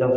10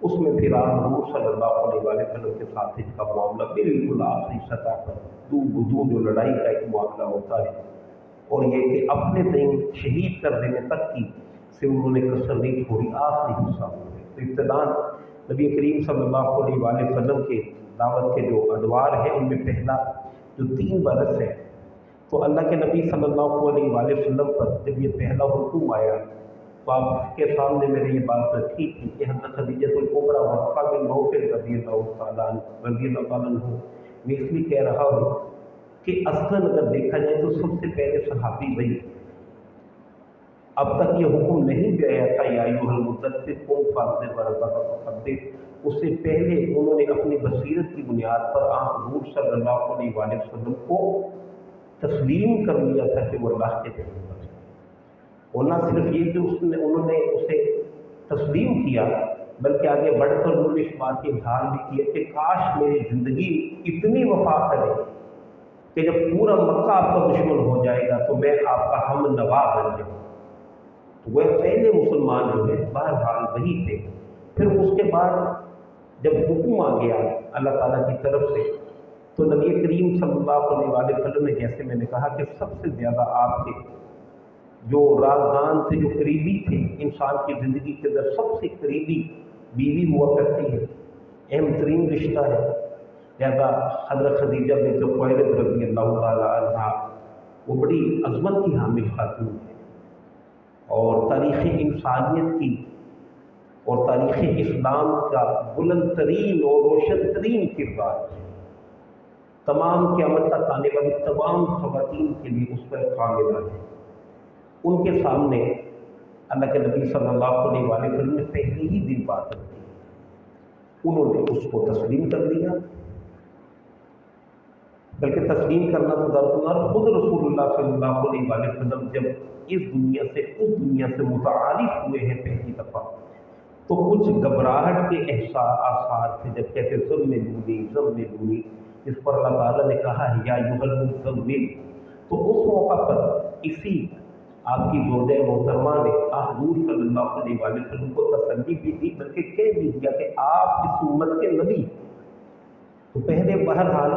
اس میں پھر آپ حضور صلی اللہ علیہ وسلم کے ساتھ ان کا معاملہ بالکل آخری سطح پر دو بدو جو لڑائی کا ایک معاملہ ہوتا ہے، اور یہ کہ اپنے دین شہید کر دینے تک کی سے انہوں نے کسر نہیں چھوڑی، آخری حصہ ہو گئے۔ تو ابتداء نبی کریم صلی اللہ علیہ وسلم کے دعوت کے جو ادوار ہیں ان میں پہلا جو 3 برس ہے، تو اللہ کے نبی صلی اللہ علیہ وسلم پر جب یہ پہلا حکم آیا تو آپ کے سامنے میں نے یہ بات رکھی تھی کہ حضرت خدیجہ الکبریٰ ورقہ بن نوفل رضی اللہ تعالیٰ عنہ، میں اس لیے کہہ رہا ہوں کہ اصلاً اگر دیکھا جائے تو سب سے پہلے صحابی وہی، اب تک یہ حکم نہیں بھی آیا تھا یا ایھا المدثر قم فانذر وربک فکبر، اس سے پہلے انہوں نے اپنی بصیرت کی بنیاد پر حضور صلی اللہ علیہ وسلم کو تسلیم کر لیا تھا کہ وہ اللہ کے پیغمبر ہیں، اور نہ صرف یہ کہ انہوں نے اسے تسلیم کیا بلکہ آگے بڑھ کر انہوں نے اس بات کی اظہار بھی کیا کہ کاش میری زندگی اتنی وفا کرے کہ جب پورا مکہ آپ کا دشمن ہو جائے گا تو میں آپ کا ہم نوا بن جاؤں۔ تو وہ پہلے مسلمان جو ہے بہرحال وہی تھے۔ پھر اس کے بعد جب حکم آ گیا اللہ تعالیٰ کی طرف سے تو نبی کریم صلی اللہ علیہ وسلم نے، جیسے میں نے کہا کہ سب سے زیادہ آپ کے جو رازدان تھے، جو قریبی تھے، انسان کی زندگی کے اندر سب سے قریبی بیوی ہوا کرتی ہے، اہم ترین رشتہ ہے، لہذا حضرت خدیجہ بنت خویلد رضی اللہ تعالیٰ عنہا وہ بڑی عظمت کی حامل خاتون ہے، اور تاریخ انسانیت کی اور تاریخ اسلام کا بلند ترین اور روشن ترین کردار ہے، تمام قیامت تک آنے والی تمام خواتین کے لیے اس پر کاملہ ہے۔ ان کے سامنے اللہ کے نبی صلی اللہ علیہ وسلم نے پہلے ہی دن بات رکھی، انہوں نے اس کو تسلیم کر لیا، بلکہ تسلیم کرنا تو درکنار، خود رسول اللہ صلی اللہ علیہ وسلم جب اس دنیا سے اس دنیا سے متعارف ہوئے ہیں پہلی دفعہ تو کچھ گھبراہٹ کے آثار تھے، جب کہتے زملونی، جس پر اللہ تعالیٰ نے کہا ہے یا ایھا المزمل، تو اس موقع پر اسی آپ کی زوجہ محترمہ نے حضور صلی اللہ علیہ وسلم کو تسلی بھی دی، بلکہ کہہ بھی دیا کہ آپ اس امت کے نبی، تو پہلے بہرحال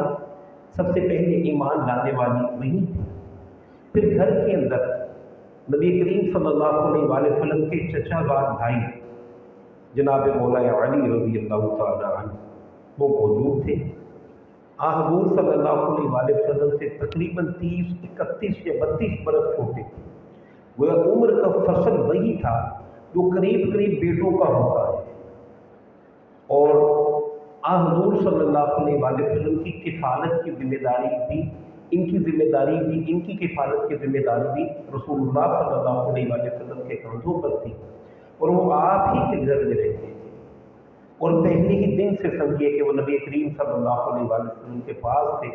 سب سے پہلے ایمان لانے والی وہی تھی۔ پھر گھر کے اندر نبی کریم صلی اللہ علیہ وسلم کے چچا زاد بھائی جناب مولا علی رضی اللہ تعالیٰ عنہ وہ موجود تھے، حضور صلی اللہ علیہ وسلم سے تقریباً 30، 31 یا 32 برس چھوٹے تھے، وہ عمر کا فصل وہی تھا جو قریب قریب بیٹوں کا ہوتا ہے، اور حضور صلی اللہ علیہ وسلم کی کفالت کی ذمہ داری بھی، ان کی ذمہ داری بھی، ان کی کفالت کی ذمہ داری بھی رسول اللہ صلی اللہ علیہ وسلم کے کندھوں پر تھی، اور وہ آپ ہی کے گھر میں رہتے تھے، اور پہلے ہی دن سے سمجھیے کہ وہ نبی کریم صلی اللہ علیہ وسلم کے پاس تھے،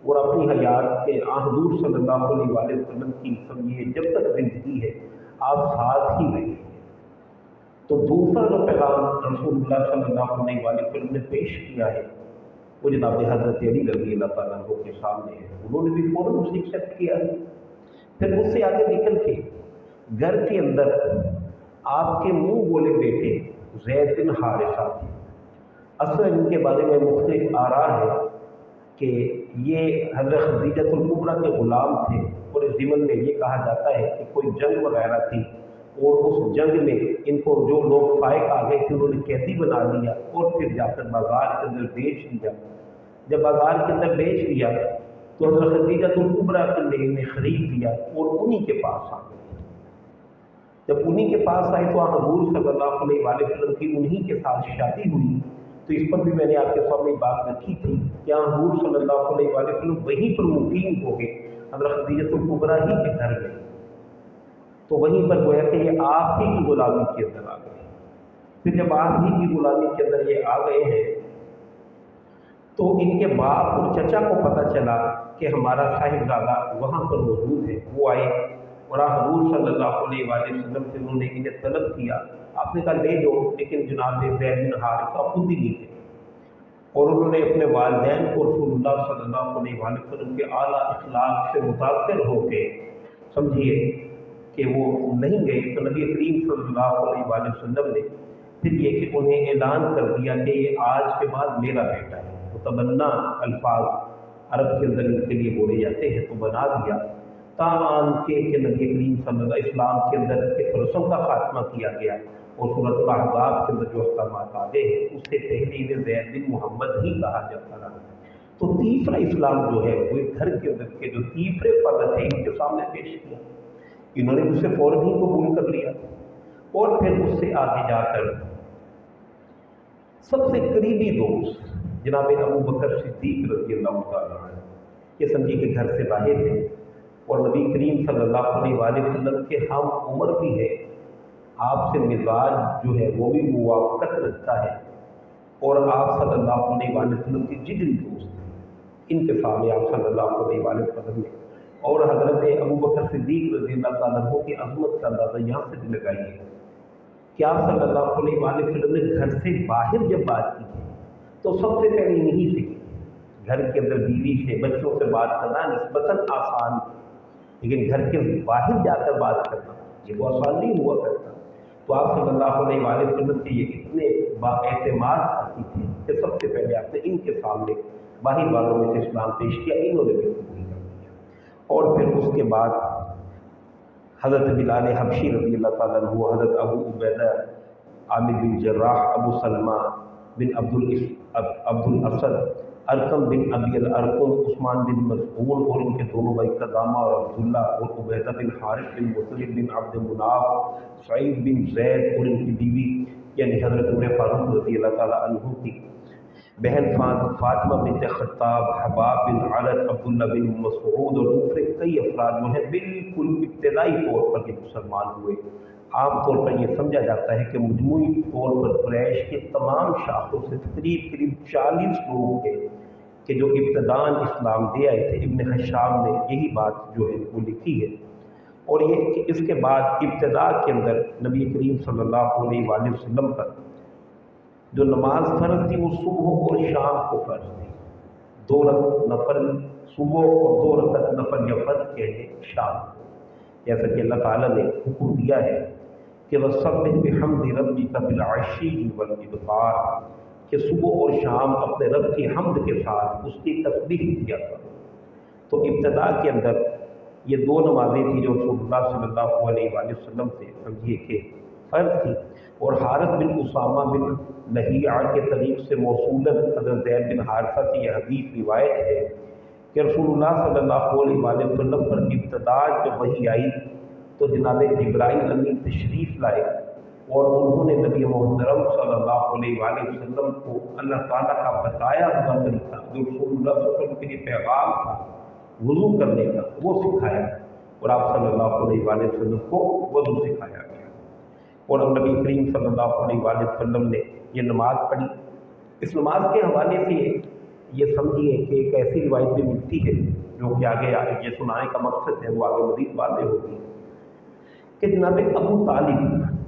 اور اپنی حیات کے حضور صلی اللہ علیہ وسلم کی سمجھیے جب تک زندگی ہے آپ ساتھ ہی رہے۔ تو دوسرا جو پیغام رسول اللہ صلی اللہ علیہ وسلم نے پیش کیا ہے وہ جناب حضرت علی رضی اللہ تعالیٰ عنہ کے سامنے ہے، انہوں نے بھی فوراً اسے ایکسیپٹ کیا ہے۔ پھر اس سے آگے نکل کے گھر کے اندر آپ کے منہ بولے بیٹے زید بن حارثہ تھے، اصل ان کے بارے میں مختلف آراء ہے کہ یہ حضرت خدیجہ الکبریٰ کے غلام تھے، اور اس ضمن میں یہ کہا جاتا ہے کہ کوئی جنگ وغیرہ تھی اور اس جنگ میں ان کو جو لوگ فائق آ گئے تھے انہوں نے قیدی بنا لیا اور پھر جا کر بازار کے اندر بیچ لیا۔ جب بازار کے اندر بیچ لیا تو حضرت خدیجہ الکبریٰ نے انہیں خرید لیا اور انہی کے پاس آ گئے۔ جب انہی کے پاس آئے تو حضور صلی اللہ علیہ وسلم کی انہی کے ساتھ شادی ہوئی، تو اس پر بھی میں نے آپ کے سامنے بات رکھی تھی کہ حضور صلی اللہ علیہ وسلم وہیں پر مقیم ہو گئے حضرت خدیجہ الکبریٰ ہی کے گھر میں، تو وہیں پر گویا کہ یہ آپ ہی کی غلامی کے اندر آ گئے۔ پھر جب آپ ہی کی غلامی کے اندر یہ آ گئے ہیں تو ان کے باپ اور چچا کو پتہ چلا کہ ہمارا صاحبزادہ وہاں پر موجود ہے، وہ آئے اور حضور صلی اللہ علیہ وسلم سے انہوں نے انہیں طلب کیا، آپ نے کہا لے دو، لیکن جناب زید بن حارثہ خود ہی نہیں تھے، اور انہوں نے اپنے والدین کو رسول اللہ صلی اللہ علیہ وسلم کے اعلیٰ اخلاق سے متاثر ہو کے سمجھیے کہ وہ نہیں گئے، تو نبی کریم صلی اللہ علیہ وسلم نے پھر یہ کہ انہیں اعلان کر دیا کہ یہ آج کے بعد میرا بیٹا ہے۔ متبنہ الفاظ عرب کے اندر ان کے لیے بولے جاتے ہیں، تو بنا دیا تاہم کہ نبی کریم صلی اللہ علیہ وسلم کے اندر اس رسم کا خاتمہ کیا گیا اور سورۃ الاحزاب کے اندر جو احکامات آ گئے ہیں اس سے پہلے انہیں زید بن محمد ہی کہا جاتا رہا۔ تو تیسرا اسلام جو ہے وہ گھر کے اندر کے جو تیسرے فرد تھے ان کے سامنے پیش کیا، انہوں نے اسے فوراً ہی قبول کر لیا، اور پھر اس سے آگے جا کر سب سے قریبی دوست جناب ابو بکر صدیق رضی اللہ تعالیٰ عنہ، یہ سمجھیے کہ گھر سے باہر تھے اور نبی کریم صلی اللہ علیہ وآلہ وسلم کے ہم عمر بھی ہے، آپ سے مزاج جو ہے وہ بھی موافقت رکھتا ہے، اور آپ صلی اللہ علیہ وآلہ وسلم کی جگری دوست ہیں۔ ان کے سامنے آپ صلی اللہ علیہ وآلہ وسلم نے اور حضرت ابو بکر صدیق رضی اللہ تعالیٰ عنہ کی عظمت کا اندازہ یہاں سے بھی لگائیے کہ آپ صلی اللہ علیہ وآلہ وسلم نے گھر سے باہر جب بات کی ہے تو سب سے پہلے یہی سے کی۔ گھر کے اندر بیوی سے بچوں سے بات کرنا نسبتاً آسان، لیکن گھر کے باہر جا کر بات کرنا یہ وہ آسان نہیں ہوا کرتا۔ تو آپ صلی اللہ علیہ وآلہ وسلم کے یہ اتنے با اعتماد ساتھی تھے کہ سب سے پہلے آپ نے ان کے سامنے باہر والوں میں سے اسلام پیش کیا، انہوں نے بھی قبول کر لیا، اور پھر اس کے بعد حضرت بلال حبشی رضی اللہ تعالیٰ عنہ، حضرت ابو عبیدہ عامر بن جراح، ابو سلمہ بن عبد الاسد، ارقم بن ابی الارقم، عثمان بن مسعود اور ان کے دونوں بھائی قدامہ اور عبداللہ، اور عبیدہ بن حارث بن مطلب بن عبد مناف، سعید بن زید اور ان کی بیوی یعنی حضرت عمر فاروق رضی اللہ تعالیٰ عنہ کی بہن فاطمہ بنت خطاب، حباب بن عرد، عبداللہ بن مسعود اور دوسرے کئی افراد جو ہیں بالکل ابتدائی طور پر یہ مسلمان ہوئے۔ عام طور پر یہ سمجھا جاتا ہے کہ مجموعی طور پر قریش کے تمام شاخوں سے قریب 40 لوگ تھے کہ جو ابتداً اسلام دے آئے تھے۔ ابن حشام نے یہی بات جو ہے وہ لکھی ہے، اور یہ کہ اس کے بعد ابتدا کے اندر نبی کریم صلی اللہ علیہ وآلہ وسلم پر جو نماز فرض تھی وہ صبح اور شام کو فرض تھی، 2 رکعت نفل صبح اور 2 رکعت نفل یا فرض کہتے شام کو، جیسا کہ اللہ تعالیٰ نے حکم دیا ہے کہ وَسَبِّحْ بِحَمْدِ رَبِّكَ بِالْعَشِيِّ وَالْإِبْكَارِ، کہ صبح اور شام اپنے رب کی حمد کے ساتھ اس کی تسبیح کیا کرو۔ تو ابتدا کے اندر یہ 2 نمازیں تھیں جو رسول اللہ صلی اللہ علیہ وآلہ وسلم سے سمجھیے کہ فرض تھی، اور حارث بن اسامہ بن لہیعہ کے طریق سے موصولاً حضرت زید بن حارثہ سے یہ حدیث روایت ہے کہ رسول اللہ صلی اللہ علیہ وآلہ وسلم پر ابتدا جب وحی آئی تو جناب جبرائیل امین تشریف لائے، اور انہوں نے نبی محترم صلی اللہ علیہ وآلہ وسلم کو اللہ تعالیٰ کا بتایا ہوا طریقہ جو رسول اللہ صلی اللہ علیہ وسلم کے لیے پیغام تھا وضو کرنے کا وہ سکھایا، اور آپ صلی اللہ علیہ وآلہ وسلم کو وضو سکھایا گیا، اور نبی کریم صلی اللہ علیہ وآلہ وسلم نے یہ نماز پڑھی۔ اس نماز کے حوالے سے یہ سمجھیے کہ ایک ایسی روایت بھی ملتی ہے جو کہ آگے یہ سنانے کا مقصد ہے وہ آگے مزید باتیں ہوگی کہ جناب ابو طالب،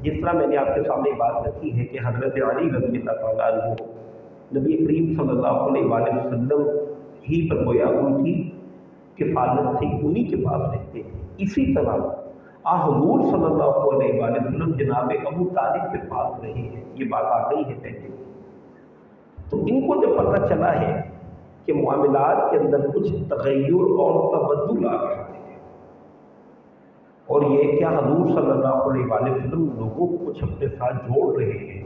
جس طرح میں نے آپ کے سامنے بات رکھی ہے کہ حضرت علی رضی اللہ تعالیٰ عنہ نبی کریم صلی اللہ علیہ وآلہ وسلم ہی پر گویا ان کی کفالت تھی، انہی کے پاس رہتے ہیں، اسی طرح حضور صلی اللہ علیہ وآلہ وسلم جناب ابو طالب کے پاس رہے ہیں، یہ بات آ گئی ہے پہلے۔ تو ان کو جب پتہ چلا ہے کہ معاملات کے اندر کچھ تغیر اور تبدل آ رہا ہے، اور یہ کیا حضور صلی اللہ علیہ وآلہ وسلم لوگوں کو کچھ اپنے ساتھ جوڑ رہے ہیں،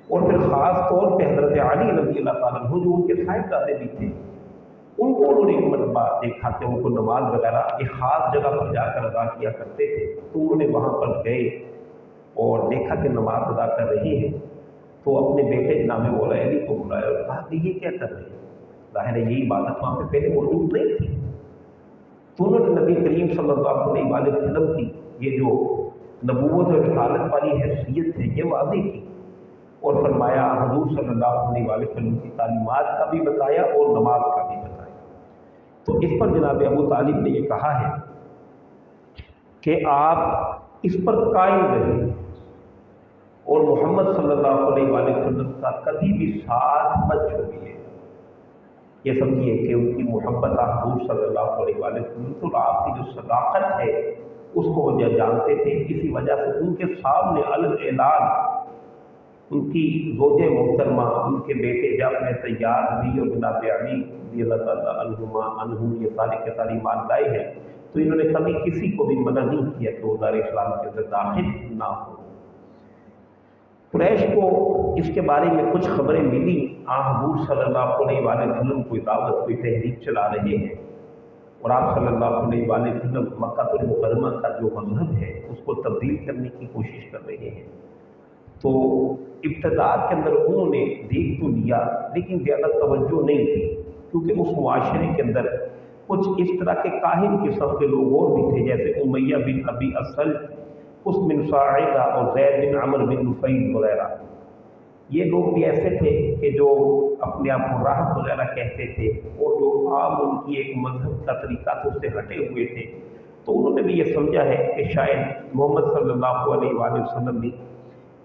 اور پھر خاص طور پہ حضرت علی رضی اللہ تعالیٰ عنہ جو ان کے صاحبزادے بھی تھے، ان کو انہوں نے ایک مرتبہ دیکھا کہ ان کو نماز وغیرہ ایک خاص جگہ پر جا کر ادا کیا کرتے تھے، تو انہوں نے وہاں پر گئے اور دیکھا کہ نماز ادا کر رہے ہیں، تو اپنے بیٹے جناب مولا علی کو بلایا اور کہا کہ یہ کیا کر رہے ہیں؟ ظاہر ہے یہی عبادت وہاں پہ پہلے موجود نہیں تھی۔ تو انہوں نے نبی کریم صلی اللہ علیہ وآلہ وسلم کی یہ جو نبوت اور رسالت والی حیثیت ہے یہ واضح کی، اور فرمایا حضور صلی اللہ علیہ وآلہ وسلم کی تعلیمات کا بھی بتایا اور نماز کا بھی بتایا۔ تو اس پر جناب ابو طالب نے یہ کہا ہے کہ آپ اس پر قائم رہیں، اور محمد صلی اللہ علیہ وآلہ وسلم کا کبھی بھی ساتھ مت چھوڑیے۔ یہ سمجھیے کہ ان کی محبت حضور صلی اللہ علیہ وآلہ وسلم تو آپ کی جو صداقت ہے اس کو وہ جانتے تھے، اسی وجہ سے ان کے سامنے الگ اعلان ان کی زوج محترمہ، ان کے بیٹے جعفر طیار بھی اور جناب علی رضی اللہ تعالیٰ عنہم یہ سارے کے ساری ایمان لائے ہیں، تو انہوں نے کبھی کسی کو بھی منع نہیں کیا کہ وہ دار اسلام کے اندر داخل نہ ہو۔ قریش کو اس کے بارے میں کچھ خبریں ملی، حضور صلی اللہ علیہ وآلہ وسلم کوئی دعوت، کوئی تحریک چلا رہے ہیں، اور آپ صلی اللہ علیہ وآلہ وسلم مکہ المکرمہ کا جو مذہب ہے اس کو تبدیل کرنے کی کوشش کر رہے ہیں۔ تو ابتداء کے اندر انہوں نے دیکھ تو لیا لیکن زیادہ توجہ نہیں تھی، کیونکہ اس معاشرے کے اندر کچھ اس طرح کے کاہن قسم کے لوگ اور بھی تھے، جیسے امیہ بن ابی اسلم، اس بن ساعدہ اور زید بن عمر بن نفیل وغیرہ۔ یہ لوگ بھی ایسے تھے کہ جو اپنے آپ کو راہب وغیرہ کہتے تھے، اور جو عام ان کی ایک مذہب کا طریقہ تھا اس سے ہٹے ہوئے تھے۔ تو انہوں نے بھی یہ سمجھا ہے کہ شاید محمد صلی اللہ علیہ وآلہ وسلم بھی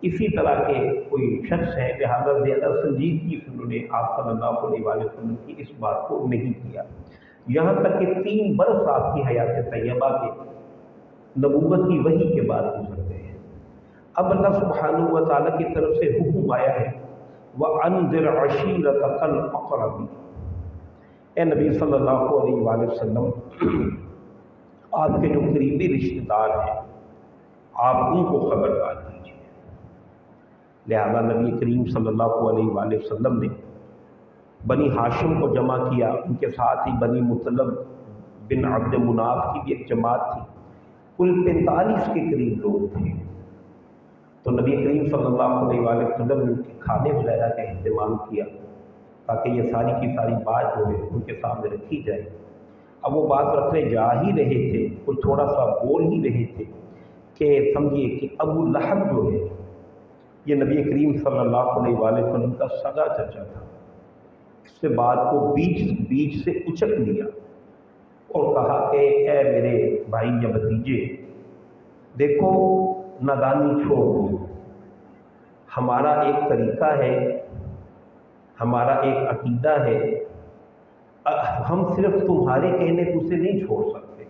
اسی طرح کے کوئی شخص ہے، لہٰذا زیادہ سنجیدگی سے انہوں نے آپ صلی اللہ علیہ وآلہ وسلم کی اس بات کو نہیں کیا، یہاں تک کہ 3 برس آپ کی حیات طیبہ کے نبوت کی وحی کے بعد گزر گئے ہیں۔ اب اللہ سبحانہ و تعالیٰ کی طرف سے حکم آیا ہے وَأَنذِرْ عَشِيرَتَكَ الْأَقْرَبِينَ، اے نبی صلی اللہ علیہ وآلہ وسلم، آپ کے جو قریبی رشتہ دار ہیں آپ ان کو خبردار کیجیے۔ لہذا نبی کریم صلی اللہ علیہ وآلہ وسلم نے بنی ہاشم کو جمع کیا، ان کے ساتھ ہی بنی مطلب بن عبد مناف کی بھی ایک جماعت تھی، کل 45 کے قریب لوگ تھے۔ تو نبی کریم صلی اللہ علیہ وآلہ وسلم نے ان کے کھانے وغیرہ کا اہتمام کیا تاکہ یہ ساری کی ساری بات جو ہے ان کے سامنے رکھی جائے۔ اب وہ بات رکھنے جا ہی رہے تھے، کچھ تھوڑا سا بول ہی رہے تھے کہ سمجھیے کہ ابو لہب جو ہے یہ نبی کریم صلی اللہ علیہ وآلہ وسلم کا سگا چچا تھا۔ اس سے بات کو بیچ سے اچک لیا اور کہا کہ اے میرے بھائی یا بھتیجے، دیکھو نادانی چھوڑ دو، ہمارا ایک طریقہ ہے، ہمارا ایک عقیدہ ہے، ہم صرف تمہارے کہنے کو اسے نہیں چھوڑ سکتے،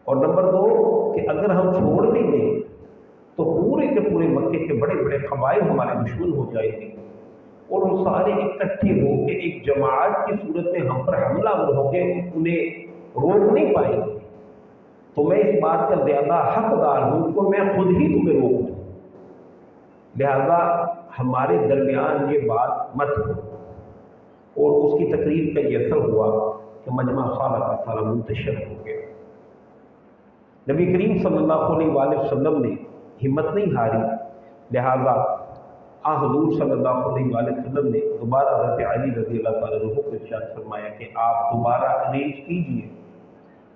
اور نمبر 2 کہ اگر ہم چھوڑ بھی دیں تو پورے کے پورے مکے کے بڑے بڑے قبائل ہمارے دشمن ہو جائیں گے، اور وہ سارے اکٹھے ہو کے ایک جماعت کی صورت میں ہم پر حملہ ہو کے انہیں روک نہیں پائیں گے، تو میں اس بات کا زیادہ حقدار ہوں کہ میں خود ہی تمہیں روک دوں، لہذا ہمارے درمیان یہ بات مت ہو۔ اور اس کی تقریر کا یہ اثر ہوا کہ مجمع سالہ کا سارا منتشر ہو گیا۔ نبی کریم صلی اللہ علیہ وآلہ وسلم نے ہمت نہیں ہاری، لہذا حضور صلی اللہ علیہ وآلہ وسلم نے دوبارہ حضرت علی رضی اللہ تعالیٰ عنہ کو ارشاد فرمایا کہ آپ دوبارہ ارینج کیجیے۔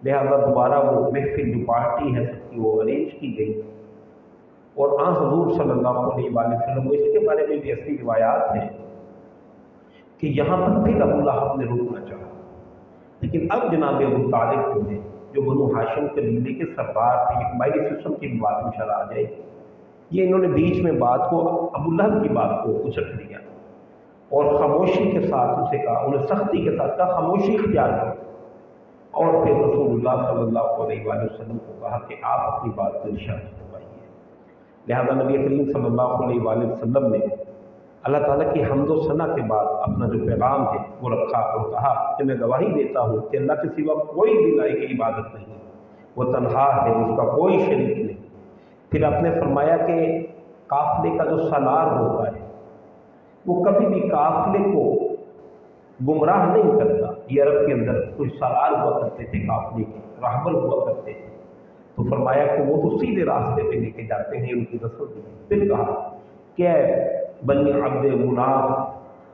لہذا دوبارہ وہ محفل جو پارٹی ہے سب کی وہ ارینج کی گئی، اور حضور صلی اللہ علیہ وآلہ وسلم کو اس کے بارے میں بھی ایسی روایات ہیں کہ یہاں پر پھر ابو لہب نے روکنا چاہا، لیکن اب جناب ابو طالب جو ہے جو بنو ہاشم قبیلے کے سردار تھے، ایک قبائلی سسٹم کی بات انشاءاللہ آ جائے گی، یہ انہوں نے بیچ میں بات کو ابو لہب کی بات کو اچک لیا اور خاموشی کے ساتھ اسے کہا، انہیں سختی کے ساتھ کہا خاموشی اختیار کرو، اور پھر رسول اللہ صلی اللہ علیہ وآلہ وسلم کو کہا کہ آپ اپنی بات کو ارشاد فرمائیے۔ لہذا نبی کریم صلی اللہ علیہ وآلہ وسلم نے اللہ تعالیٰ کی حمد و ثنا کے بعد اپنا جو پیغام ہے وہ رکھا اور کہا کہ میں گواہی دیتا ہوں کہ اللہ کے سوا کوئی بھی لائق عبادت نہیں، وہ تنہا ہے، اس کا کوئی شریک نہیں۔ پھر آپ نے فرمایا کہ قافلے کا جو سالار ہوتا ہے وہ کبھی بھی قافلے کو گمراہ نہیں کرتا۔ یہ عرب کے اندر کچھ سالار ہوا کرتے تھے، قافلے کے راہبر ہوا کرتے تھے، تو فرمایا کہ وہ تو سیدھے راستے پہ لے کے جاتے ہیں، ان کی نسل بھی۔ پھر کہا کہ بنی عبد مناف،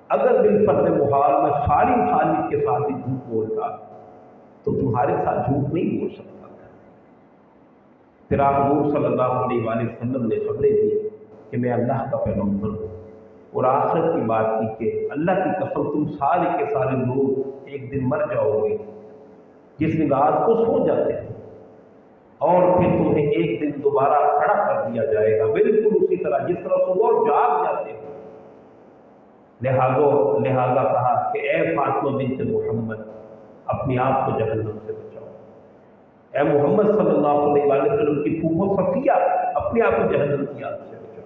اگر بالفرض محال میں ساری خالد کے ساتھ ہی جھوٹ بولتا تو تمہارے ساتھ جھوٹ نہیں بول سکتا تھا۔ پھر حضور صلی اللہ علیہ وآلہ وسلم نے خبریں دی کہ میں اللہ کا پیغمبر ہوں، اور آخرت کی بات کی کہ اللہ کی قسم تم سارے کے سارے لوگ ایک دن مر جاؤ گے، جس دن رات کو سو جاتے ہیں اور پھر تمہیں ایک دن دوبارہ کھڑا کر دیا جائے گا، بالکل اسی طرح جس طرح صبح جاگ جاتے ہیں۔ لہذا کہا کہ اے فاطمہ بنت محمد، اپنے آپ کو جہنم سے بچاؤ، اے محمد صلی اللہ علیہ وسلم کی پھوپھو صفیہ، اپنے آپ کو جہنم کی آگ سے بچاؤ۔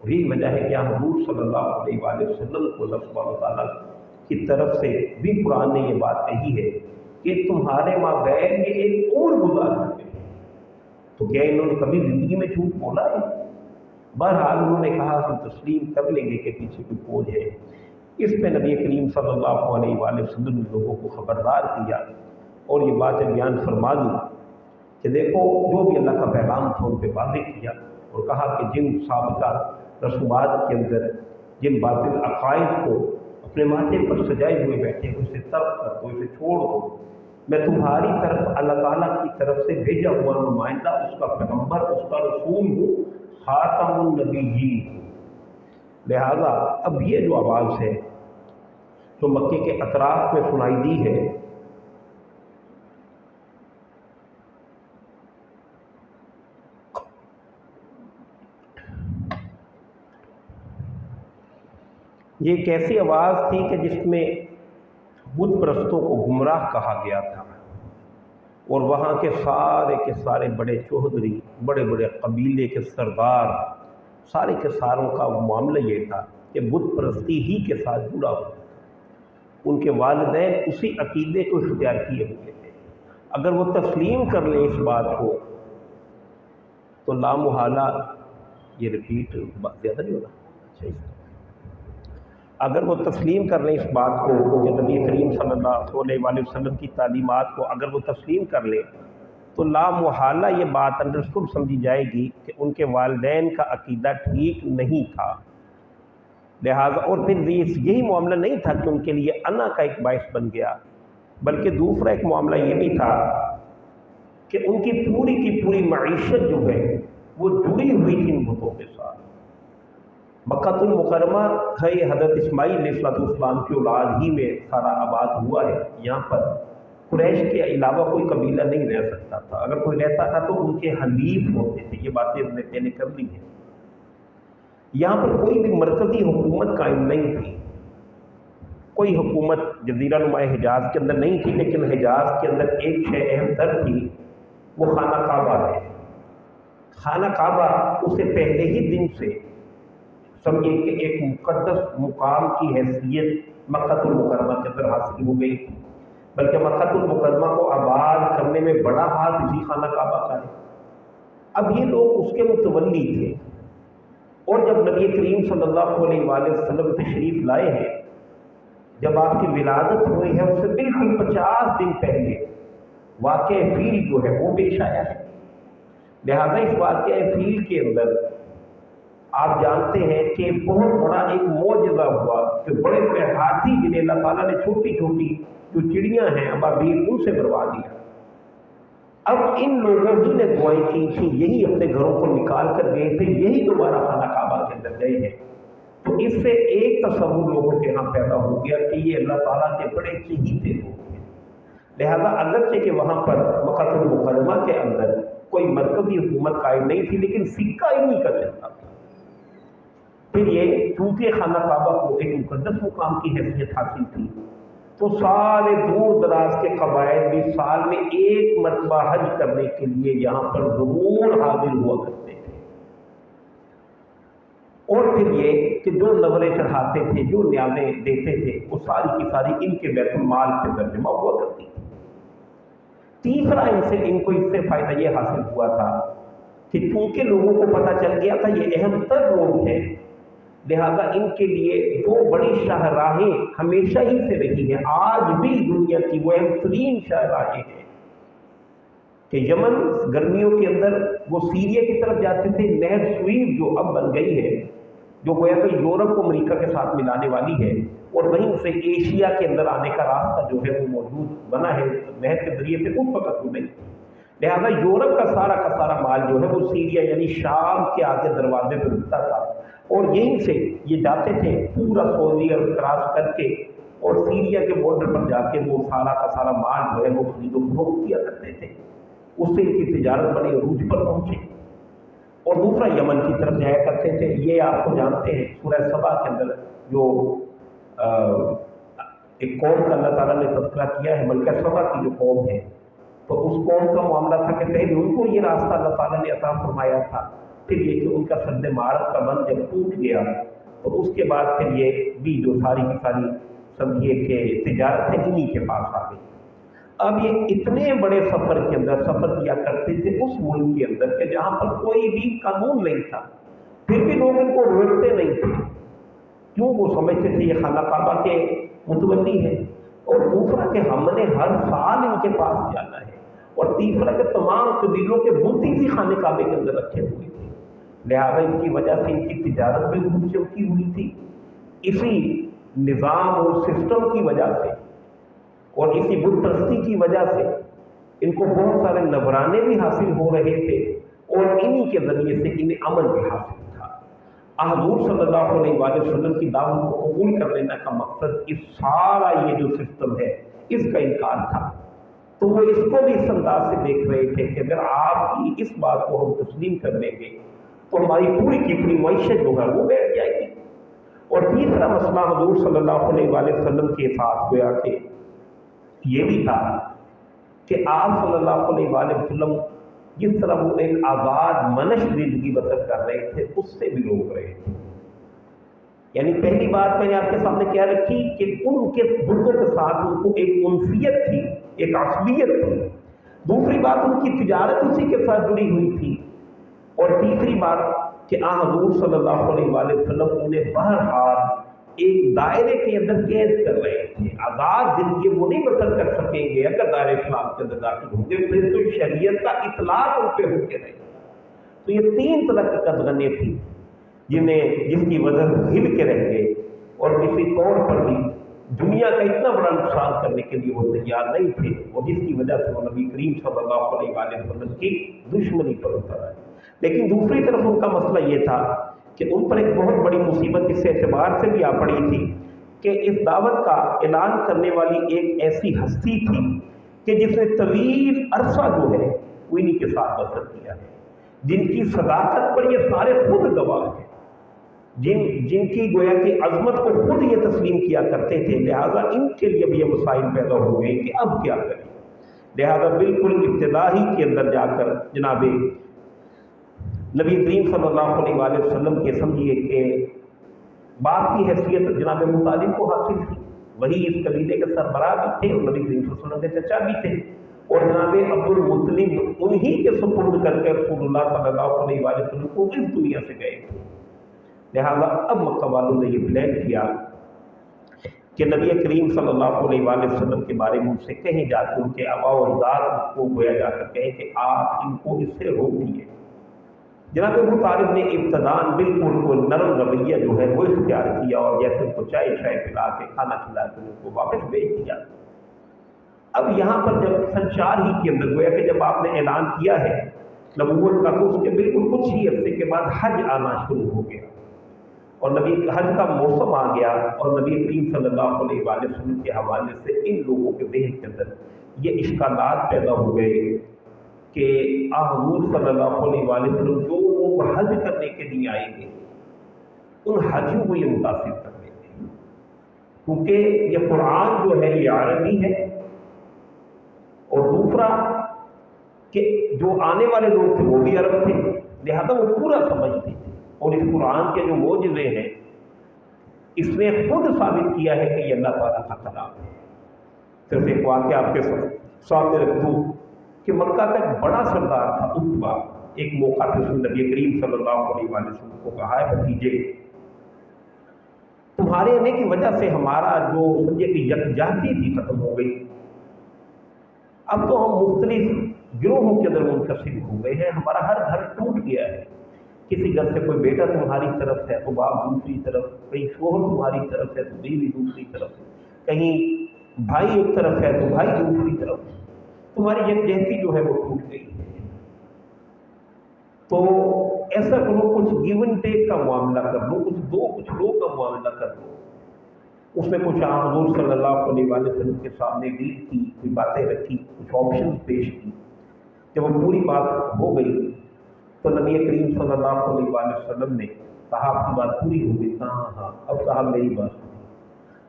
اور یہی وجہ ہے کہ حضور صلی اللہ علیہ وآلہ وسلم کو اللہ سبحانہ تعالیٰ کی طرف سے بھی قرآن نے یہ بات کہی ہے کہ تمہارے مابین یہ ایک عمر گزار چکے ہیں، تو کیا انہوں نے کبھی زندگی میں جھوٹ بولا ہے؟ بہرحال انہوں نے کہا ہم تسلیم کر لیں گے کہ پیچھے کوئی فوج ہے۔ اس پہ نبی کریم صلی اللہ علیہ وآلہ وسلم نے لوگوں کو خبردار کیا اور یہ باتیں بیان فرما دی کہ دیکھو جو بھی اللہ کا پیغام تھا ان پہ واضح کیا، اور کہا کہ جن سابقہ رسومات کے اندر جن باطل عقائد کو اپنے ماتھے پر سجائے ہوئے بیٹھے ہیں اسے ترک کر دو، اسے چھوڑ دو، میں تمہاری طرف اللہ تعالیٰ کی طرف سے بھیجا ہوا نمائندہ، اس کا پیغمبر، اس کا رسول ہوں، خاتم النبیین ہوں۔ لہذا اب یہ جو آواز ہے جو مکے کے اطراف میں سنائی دی ہے، یہ ایک ایسی آواز تھی کہ جس میں بت پرستوں کو گمراہ کہا گیا تھا، اور وہاں کے سارے بڑے چوہدری، بڑے بڑے قبیلے کے سردار، سارے کے ساروں کا معاملہ یہ تھا کہ بت پرستی ہی کے ساتھ جڑا ہوا تھا۔ ان کے والدین اسی عقیدے کو اختیار کیے ہوئے تھے۔ اگر وہ تسلیم کر لیں اس بات کو تو لامحالہ، یہ ریپیٹ زیادہ نہیں ہوگا، اگر وہ تسلیم کر لیں اس بات کو کہ نبی کریم صلی اللہ علیہ وآلہ وسلم کی تعلیمات کو اگر وہ تسلیم کر لیں تو لامحالہ یہ بات انڈرسٹوڈ سمجھی جائے گی کہ ان کے والدین کا عقیدہ ٹھیک نہیں تھا۔ لہٰذا اور پھر یہی معاملہ نہیں تھا کہ ان کے لیے انا کا ایک باعث بن گیا، بلکہ دوسرا ایک معاملہ یہ بھی تھا کہ ان کی پوری معیشت جو ہے وہ جڑی ہوئی تھی ان بتوں کے ساتھ۔ مکہ المکرمہ ہے یہ حضرت اسماعیل علیہ السلام کی اولاد ہی میں سارا آباد ہوا ہے۔ یہاں پر قریش کے علاوہ کوئی قبیلہ نہیں رہ سکتا تھا، اگر کوئی رہتا تھا تو ان کے حلیف ہوتے تھے، یہ باتیں ہم نے پہلے کر لی ہیں۔ یہاں پر کوئی بھی مرکزی حکومت قائم نہیں تھی، کوئی حکومت جزیرہ نما حجاز کے اندر نہیں تھی، لیکن حجاز کے اندر ایک شے اہم تر تھی، وہ خانہ کعبہ ہے۔ خانہ کعبہ اسے پہلے ہی دن سے سمجھے کہ ایک مقدس مقام کی حیثیت مکہ المکرمہ کے اندر حاصل ہو گئی تھی، بلکہ مکہ المکرمہ کو آباد کرنے میں بڑا ہاتھ اسی خانہ کعبہ کا ہے۔ اب یہ لوگ اس کے متولی تھے، اور جب نبی کریم صلی اللہ علیہ وآلہ وسلم تشریف لائے ہیں، جب آپ کی ولادت ہوئی ہے اس سے بالکل 50 دن پہلے واقعہ فیل جو ہے وہ پیش آیا ہے۔ لہذا اس واقعہ فیل کے اندر آپ جانتے ہیں کہ بہت بڑا ایک معجزہ ہوا کہ بڑے بڑے ہاتھی جنہیں اللہ تعالیٰ نے چھوٹی چھوٹی جو چڑیاں ہیں ابابیل ان سے مروا دیا۔ اب ان لوگوں ہی نے دعائیں کی تھیں، یہی اپنے گھروں کو نکال کر گئے تھے، یہی دوبارہ خانہ کعبہ کے اندر گئے ہیں۔ تو اس سے ایک تصور لوگوں کے یہاں پیدا ہو گیا کہ یہ اللہ تعالیٰ کے بڑے چہیتے لوگ ہیں۔ لہذا اگرچہ کہ وہاں پر مکہ المکرمہ کے اندر کوئی مرکزی حکومت قائم نہیں تھی، لیکن سکہ انہی کا چلتا تھا۔ پھر یہ چونکہ خانہ کعبہ کو ایک مقدس مقام کی حیثیت حاصل تھی، تو سارے دور دراز کے قبائل بھی سال میں ایک مرتبہ حج کرنے کے لیے یہاں پر ضرور حاضر ہوا کرتے تھے۔ اور پھر یہ کہ جو نظریں چڑھاتے تھے، جو نیازیں دیتے تھے، وہ ساری کی ساری ان کے بیت المال کے اندر جمع ہوا کرتی تھی۔ تیسرا ان کو اس سے فائدہ یہ حاصل ہوا تھا کہ چونکہ لوگوں کو پتہ چل گیا تھا یہ اہم تر لوگ ہیں، لہذا ان کے لیے دو بڑی شاہراہیں ہمیشہ ہی سے رہی ہیں، آج بھی دنیا کی وہ اہم ترین شاہراہیں ہیں کہ یمن گرمیوں کے اندر وہ سیریا کی طرف جاتے تھے، نہر سویز جو اب بن گئی ہے، جو گویا کہ یورپ کو امریکہ کے ساتھ ملانے والی ہے، اور وہیں سے ایشیا کے اندر آنے کا راستہ جو ہے وہ موجود بنا ہے نہر کے ذریعے سے، اس وقت وہ نہیں۔ لہذا یورپ کا سارا مال جو ہے وہ سیریا یعنی شام کے آگے دروازے پہ رکتا تھا، اور یہیں سے یہ جاتے تھے پورا سعودیہ کراس کر کے، اور سیریا کے بارڈر پر جا کے وہ سارا مال جو ہے وہ خرید و فروخت کیا کرتے تھے، اس سے ان کی تجارت بڑے عروج پر پہنچے، اور دوسرا یمن کی طرف جایا کرتے تھے۔ یہ آپ کو جانتے ہیں سورہ سبا کے اندر جو ایک قوم کا اللہ تعالیٰ نے تذکرہ کیا ہے، ملکہ سبا کی جو قوم ہے، تو اس قوم کا معاملہ تھا کہ پہلے ان کو یہ راستہ اللہ تعالیٰ نے عطا فرمایا تھا، پھر یہ کہ ان کا سد معارف کا بند جب ٹوٹ گیا تو اس کے بعد پھر یہ بھی جو ساری کی ساری سمجھیے کہ تجارت ہے انہی کے پاس آ گئی۔ اب یہ اتنے بڑے سفر کے اندر سفر کیا کرتے تھے اس ملک کے اندر کہ جہاں پر کوئی بھی قانون نہیں تھا، پھر بھی لوگ ان کو روکتے نہیں تھے، کیوں؟ وہ سمجھتے تھے یہ خانہ کعبہ کے متولی ہے، اور دوسرا کہ ہم نے ہر سال ان کے پاس جانا ہے، اور تیسرا کہ تمام قبیلوں کے بت اسی خانہ کعبے کے اندر رکھے ہوئے تھے، لہٰذا اس کی وجہ سے ان کی تجارت بھی خوب چمکی ہوئی تھی۔ اسی نظام اور سسٹم کی وجہ سے اور اسی بت پرستی کی وجہ سے ان کو بہت سارے نذرانے بھی حاصل ہو رہے تھے، اور انہی کے ذریعے سے انہیں عمل بھی حاصل تھا۔ حضور صلی اللہ علیہ وآلہ وسلم کی دعوت کو قبول کر لینے کا مقصد اس سارا یہ جو سسٹم ہے اس کا انکار تھا، تو وہ اس کو بھی اس انداز سے دیکھ رہے تھے کہ اگر آپ کی اس بات کو ہم تسلیم کر لیں گے تو ہماری پوری کی پوری معیشت جو ہے وہ بیٹھ جائے گی۔ اور تیسرا مسئلہ حضور صلی اللہ علیہ وآلہ وسلم کے ساتھ گویا کہ یہ بھی تھا کہ آپ صلی اللہ علیہ وآلہ وسلم جس طرح وہ ایک آزاد منش زندگی بسر کر رہے تھے اس سے بھی روک رہے تھے۔ یعنی پہلی بات میں نے آپ کے سامنے کیا رکھی کہ ان کے بتوں کے ساتھ ان کو ایک انسیت تھی، ایک عصبیت تھی، دوسری بات ان کی تجارت اسی کے ساتھ جڑی ہوئی تھی، اور تیسری بات کہ حضور صلی اللہ علیہ وآلہ وسلم انہیں بہرحال ایک دائرے کے اندر قید کر رہے تھے، آزاد زندگی وہ نہیں بسر کر سکیں گے اگر دائرہ اسلام کے اندر داخل ہوں گے، پھر تو شریعت کا اطلاق ان پہ ہو کے رہے۔ تو یہ تین طرح کی قدغنیں تھیں جس کی وجہ ہل کے رہ گئے، اور کسی طور پر بھی دنیا کا اتنا بڑا نقصان کرنے کے لیے وہ تیار نہیں تھے، اور جس کی وجہ سے وہ نبی کریم صلی اللہ علیہ وآلہ وسلم کی دشمنی پر اتر آئے۔ لیکن دوسری طرف ان کا مسئلہ یہ تھا کہ ان پر ایک بہت بڑی مصیبت اس اعتبار سے بھی آ پڑی تھی کہ اس دعوت کا اعلان کرنے والی ایک ایسی ہستی تھی کہ جس نے طویل عرصہ جو ہے وہ انہی کے ساتھ بسر کیا ہے، جن کی صداقت پر یہ سارے خود گواہ ہیں، جن کی گویا کہ عظمت کو خود یہ تسلیم کیا کرتے تھے، لہٰذا ان کے لیے بھی یہ مسائل پیدا ہو گئے کہ اب کیا کریں۔ لہٰذا بالکل ابتدا ہی کے اندر جا کر جناب نبی کریم صلی اللہ علیہ وآلہ وسلم کے سمجھیے کہ باپ کی حیثیت جناب ابو طالب کو حاصل تھی، وہی اس قبیلے کے سربراہ بھی تھے اور نبی کریم صلی اللہ علیہ وسلم کے چچا بھی تھے، اور جناب عبد المطلب انہی کے سپرد کر کے رسول اللہ صلی اللہ علیہ وآلہ وسلم کو اس دنیا سے گئے تھے۔ لہٰذا اب مکہ والوں نے یہ پلان کیا کہ نبی کریم صلی اللہ علیہ وآلہ وسلم کے بارے میں ان سے کہیں جا کے ان کے آباء و اجداد کو گویا جا کر کہیں کہ آپ ان کو اس سے روک دیے۔ جناب ابو طالب نے ابتداءً بالکل کو نرم رویہ جو ہے وہ اختیار کیا، اور جیسے ان کو چائے پلا کے کھانا کھلا کے ان کو واپس بھیج دیا۔ اب یہاں پر جب سن 4 ہی کے اندر گویا کہ جب آپ نے اعلان کیا ہے نبوت کا، تو اس کے بالکل کچھ ہی عرصے کے بعد حج آنا شروع ہو گیا، اور نبی حج کا موسم آ گیا، اور نبی کریم صلی اللہ علیہ وآلہ وسلم کے حوالے سے ان لوگوں کے ذہن کے اندر یہ اشکالات پیدا ہو گئے کہ حضور صلی اللہ علیہ وآلہ وسلم جو وہ حج کرنے کے لیے آئیں گے ان حجیوں کو یہ متاثر کر دیں گے، کیونکہ یہ قرآن جو ہے یہ عربی ہے، اور دوسرا کہ جو آنے والے لوگ تھے وہ بھی عرب تھے، لہذا وہ پورا سمجھتے تھے، اور اس قرآن کے جو معجزے ہیں اس نے خود ثابت کیا ہے کہ یہ اللہ تعالیٰ کا کلام ہے۔ صرف ایک واقعہ آپ کے سامنے رکھ دوں کہ مکہ کا ایک بڑا سردار تھا عتبہ، ایک موقع پہ اس نے نبی کریم صلی اللہ علیہ وآلہ وسلم کو کہا ہے بھتیجے تمہارے آنے کی وجہ سے ہمارا جو سمجھے کہ یکجہتی تھی ختم ہو گئی، اب تو ہم مختلف گروہوں کے اندر منقسم ہو گئے ہیں، ہمارا ہر گھر ٹوٹ گیا ہے، کسی گھر سے کوئی بیٹا تمہاری طرف ہے تو باپ دوسری طرف، کہیں شوہر تمہاری طرف ہے تو بیوی دوسری طرف، کہیں بھائی ایک طرف ہے تو بھائی دوسری طرف، تمہاری یکجہتی جو ہے وہ ٹوٹ گئی ہے، تو ایسا کرو کچھ گیو اینڈ ٹیک کا معاملہ کر لو، کچھ دو کچھ لو کا معاملہ کر لو۔ اس نے کچھ حضور صلی اللہ علیہ وآلہ وسلم کے سامنے ڈیل کی، کوئی باتیں رکھی، کچھ آپشن پیش کی، جب وہ پوری بات ہو گئی تو نبی کریم صلی اللہ علیہ وآلہ وسلم نے کہا آپ کی بات پوری ہو گئی؟ کہا ہاں۔ اب کہا میری بات سنی،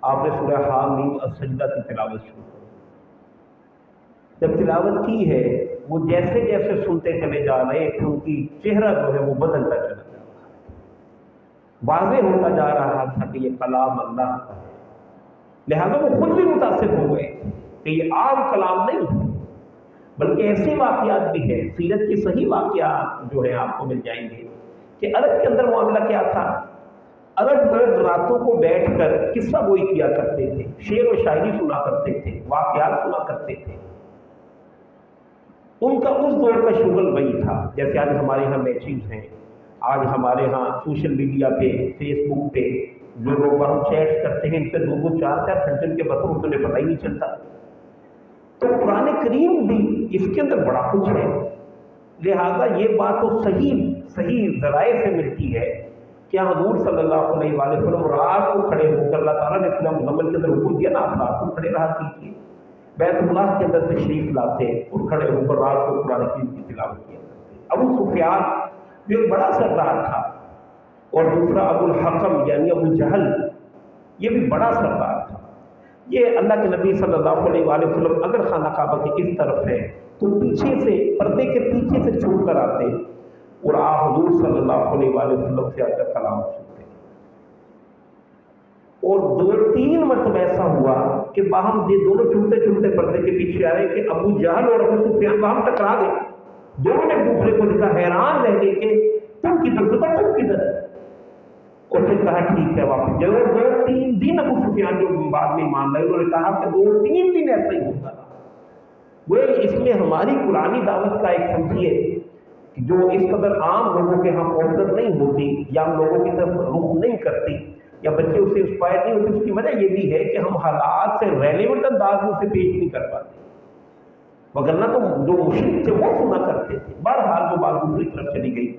آپ نے سورہ حامیم السجدہ کی تلاوت شروع کی۔ جب تلاوت کی ہے وہ جیسے جیسے سنتے چلے جا رہے تھے ان کی چہرہ جو ہے وہ بدلتا چلا جا رہا ہے، واضح ہوتا جا رہا تھا کہ یہ کلام اللہ کا ہے۔ لہذا وہ خود بھی متاثر ہو گئے کہ یہ عام کلام نہیں ہے، بلکہ ایسے واقعات بھی ہیں، سیرت کے صحیح واقعات جو ہیں آپ کو مل جائیں گے کہ عرب کے اندر معاملہ کیا تھا۔ عرب مرد راتوں کو بیٹھ کر قصہ گوئی کیا کرتے تھے، شعر و شاعری سنا کرتے تھے، واقعات سنا کرتے تھے۔ ان کا اس دور کا شغل وہی تھا، جیسے آج ہمارے یہاں میچز ہیں، آج ہمارے ہاں سوشل میڈیا پہ، فیس بک پہ جو لوگ وہاں چیٹ کرتے ہیں، ان پہ 2-4 گھنٹے کے بطور انہیں پتہ ہی نہیں چلتا۔ تو قرآن کریم بھی اس کے اندر بڑا کچھ ہے، لہذا یہ بات تو صحیح ذرائع سے ملتی ہے کہ حضور صلی اللہ علیہ وآلہ وسلم رات کو کھڑے ہو کر، اللہ تعالیٰ نے فلم مکمل کے اندر حکم دیا نا، آپ رات کو کھڑے رہا کیجیے، بیت اللہ کے اندر تشریف لاتے اور کھڑے ہو کر رات کو قرآن کریم کی تلاوت کیا کرتے۔ ابو سفیان جو ایک بڑا سردار تھا، اور دوسرا ابو الحکم یعنی ابو جہل، یہ بھی بڑا سردار تھا۔ یہ اللہ کے نبی صلی اللہ علیہ وآلہ وسلم اگر خانہ کعبہ کی اس طرف ہے تو پیچھے سے، پردے کے پیچھے سے چھپ کر آتے اور حضور صلی اللہ علیہ وآلہ وسلم سے آ کر کلام سنتے۔ اور 2-3 مرتبہ ایسا ہوا کہ باہم یہ دونوں چھوٹے پردے کے پیچھے آ رہے کہ ابو جہل اور ابو سفیان باہم ٹکرا گئے، دونوں نے ایک دوسرے کو دیکھا، حیران رہ گئے کہ تم کدھر سے تم کدھر، اور پھر کہا ٹھیک ہے واپس جاؤ۔ 2-3 دن ابو سفیان جو بعد میں مان رہے، انہوں نے کہا کہ 2-3 دن ایسا ہی ہوتا رہا۔ وہ اس میں ہماری قرآنی دعوت کا ایک سمجھیے جو اس قدر عام لوگوں کے ہاں پاپولر نہیں ہوتی، یا ہم لوگوں کی طرف رخ نہیں کرتی، یا بچے اس سے انسپائر نہیں ہوتے، اس کی وجہ یہ بھی ہے کہ ہم حالات سے ریلیونٹ انداز میں اسے پیش نہیں کر پاتے، وگرنہ تو جو مشرک تھے وہ سنا کرتے تھے۔ بہرحال وہ بات دوسری طرف چلی گئی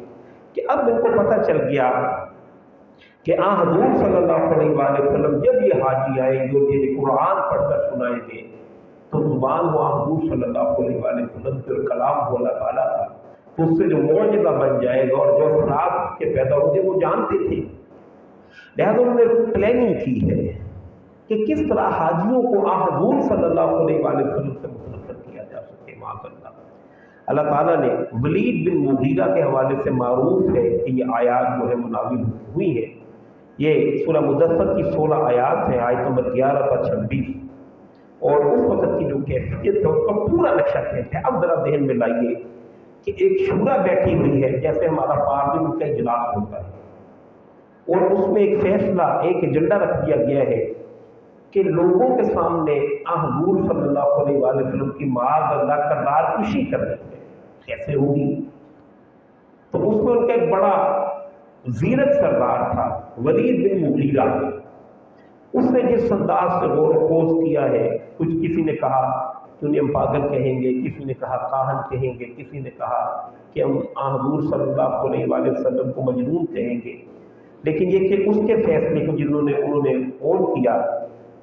کہ اب ان کو پتہ چل گیا کہ حضور صلی اللہ علیہ وآلہ وسلم جب یہ حاجی آئے جو یہ قرآن پڑھ کر سنائیں گے تو زبان ہوا حضور صلی اللہ علیہ وآلہ وسلم جو کلام ہو اللہ تعالیٰ کا، تو اس سے جو معجزہ بن جائے گا اور جو اثرات کے پیدا ہوں گے وہ جانتے تھے۔ لہذا انہوں نے پلاننگ کی ہے کہ کس طرح حاجیوں کو حضور صلی اللہ علیہ وآلہ وسلم سے متنفر کیا جا سکے۔ معاذ اللہ، اللہ تعالیٰ نے ولید بن مغیرہ کے حوالے سے معروف ہے کہ یہ آیات جو ہے منازل ہوئی ہے۔ یہ سورہ مدثر کی 16 آیات ہیں، آیت نمبر 11 تا 26، اور اس وقت کی جو کیفیت ہے اس کا پورا نقشہ کھینچ ہے۔ اب ذرا ذہن میں لائیے کہ ایک شورا بیٹھی ہوئی ہے، جیسے ہمارا پارلیمنٹ کا اجلاس ہوتا ہے، اور اس میں ایک فیصلہ، ایک ایجنڈا رکھ دیا گیا ہے کہ لوگوں کے سامنے حضور صلی اللہ علیہ وآلہ وسلم کی معاذ اللہ کردار کشی کرنی ہے، کیسے ہوگی؟ تو اس میں ان کا ایک بڑا زیرک سردار تھا ولید بن مغیرہ، اس نے جس انداز سے غور و خوض کیا ہے، کچھ کسی نے کہا کہ انہیں ہم پاگل کہیں گے، کسی نے کہا کاہن کہیں گے، کسی نے کہا کہ ہم حضور صلی اللہ علیہ وآلہ وسلم کو مجنون کہیں گے، لیکن یہ کہ اس کے فیصلے کو انہوں نے غور کیا